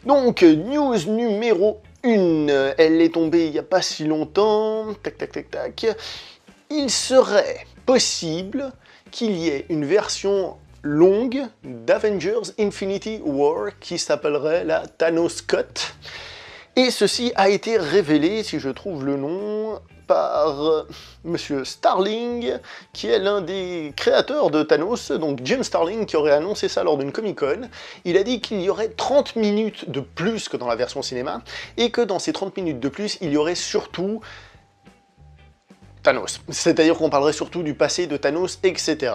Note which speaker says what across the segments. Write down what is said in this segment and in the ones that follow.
Speaker 1: Donc, news numéro 1, elle est tombée il n'y a pas si longtemps, tac tac tac tac, il serait possible qu'il y ait une version longue d'Avengers Infinity War qui s'appellerait la Thanos Cut, et ceci a été révélé, si je trouve le nom, par Monsieur Starling, qui est l'un des créateurs de Thanos, donc Jim Starling, qui aurait annoncé ça lors d'une Comic-Con. Il a dit qu'il y aurait 30 minutes de plus que dans la version cinéma, et que dans ces 30 minutes de plus, il y aurait surtout Thanos. C'est-à-dire qu'on parlerait surtout du passé de Thanos, etc.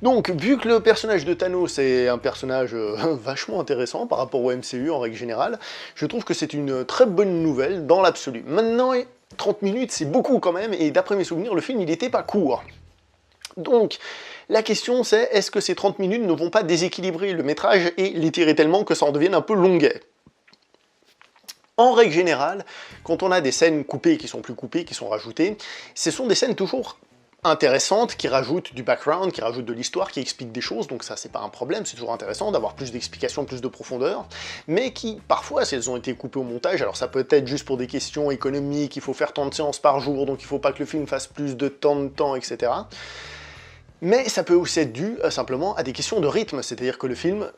Speaker 1: Donc, vu que le personnage de Thanos est un personnage vachement intéressant par rapport au MCU en règle générale, je trouve que c'est une très bonne nouvelle dans l'absolu. Maintenant, 30 minutes, c'est beaucoup quand même, et d'après mes souvenirs, le film, il n'était pas court. Donc, la question c'est, est-ce que ces 30 minutes ne vont pas déséquilibrer le métrage et l'étirer tellement que ça en devienne un peu longuet? En règle générale, quand on a des scènes coupées qui sont plus coupées, qui sont rajoutées, ce sont des scènes toujours intéressantes, qui rajoutent du background, qui rajoutent de l'histoire, qui expliquent des choses, donc ça c'est pas un problème, c'est toujours intéressant d'avoir plus d'explications, plus de profondeur, mais qui, parfois, si elles ont été coupées au montage, alors ça peut être juste pour des questions économiques, il faut faire tant de séances par jour, donc il faut pas que le film fasse plus de temps, etc. Mais ça peut aussi être dû simplement à des questions de rythme, c'est-à-dire que le film,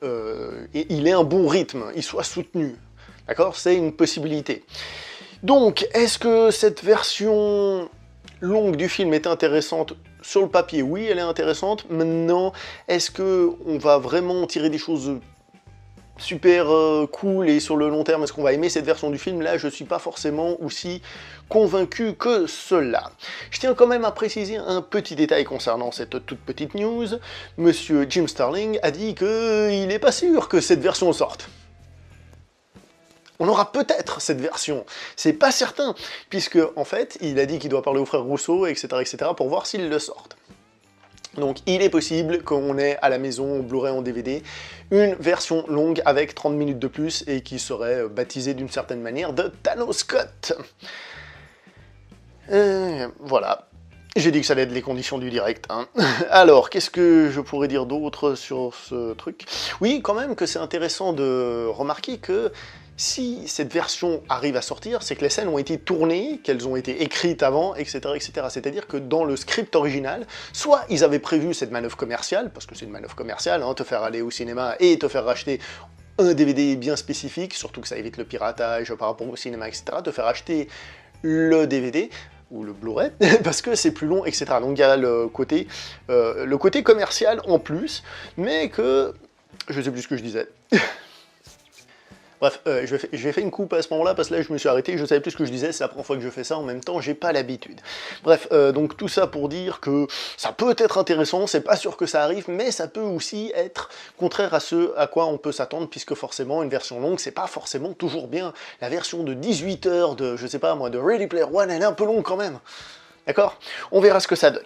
Speaker 1: il ait un bon rythme, il soit soutenu. D'accord? C'est une possibilité. Donc, est-ce que cette version longue du film est intéressante? Sur le papier, oui, elle est intéressante. Maintenant, est-ce qu'on va vraiment tirer des choses super cool et sur le long terme, est-ce qu'on va aimer cette version du film? Là, je suis pas forcément aussi convaincu que cela. Je tiens quand même à préciser un petit détail concernant cette toute petite news. Monsieur Jim Starling a dit qu'il n'est pas sûr que cette version sorte. On aura peut-être cette version, c'est pas certain, puisque, en fait, il a dit qu'il doit parler aux frères Rousseau, etc., pour voir s'ils le sortent. Donc il est possible qu'on ait à la maison, Blu-ray en DVD, une version longue avec 30 minutes de plus, et qui serait baptisée d'une certaine manière de Thanos Cut. Voilà. J'ai dit que ça allait être les conditions du direct, hein. Alors, qu'est-ce que je pourrais dire d'autre sur ce truc? Oui, quand même que c'est intéressant de remarquer que si cette version arrive à sortir, c'est que les scènes ont été tournées, qu'elles ont été écrites avant, etc., etc. C'est-à-dire que dans le script original, soit ils avaient prévu cette manœuvre commerciale, parce que c'est une manœuvre commerciale, hein, te faire aller au cinéma et te faire racheter un DVD bien spécifique, surtout que ça évite le piratage par rapport au cinéma, etc., te faire acheter le DVD, ou le Blu-ray, parce que c'est plus long, etc. Donc il y a le côté commercial en plus, mais que... je sais plus ce que je disais. Bref, j'ai fait une coupe à ce moment-là, parce que là je me suis arrêté, je savais plus ce que je disais, c'est la première fois que je fais ça, en même temps j'ai pas l'habitude. Bref, donc tout ça pour dire que ça peut être intéressant, c'est pas sûr que ça arrive, mais ça peut aussi être contraire à ce à quoi on peut s'attendre, puisque forcément une version longue, c'est pas forcément toujours bien. La version de 18 heures de, je sais pas moi, de Ready Player One, elle est un peu longue quand même. D'accord? On verra ce que ça donne.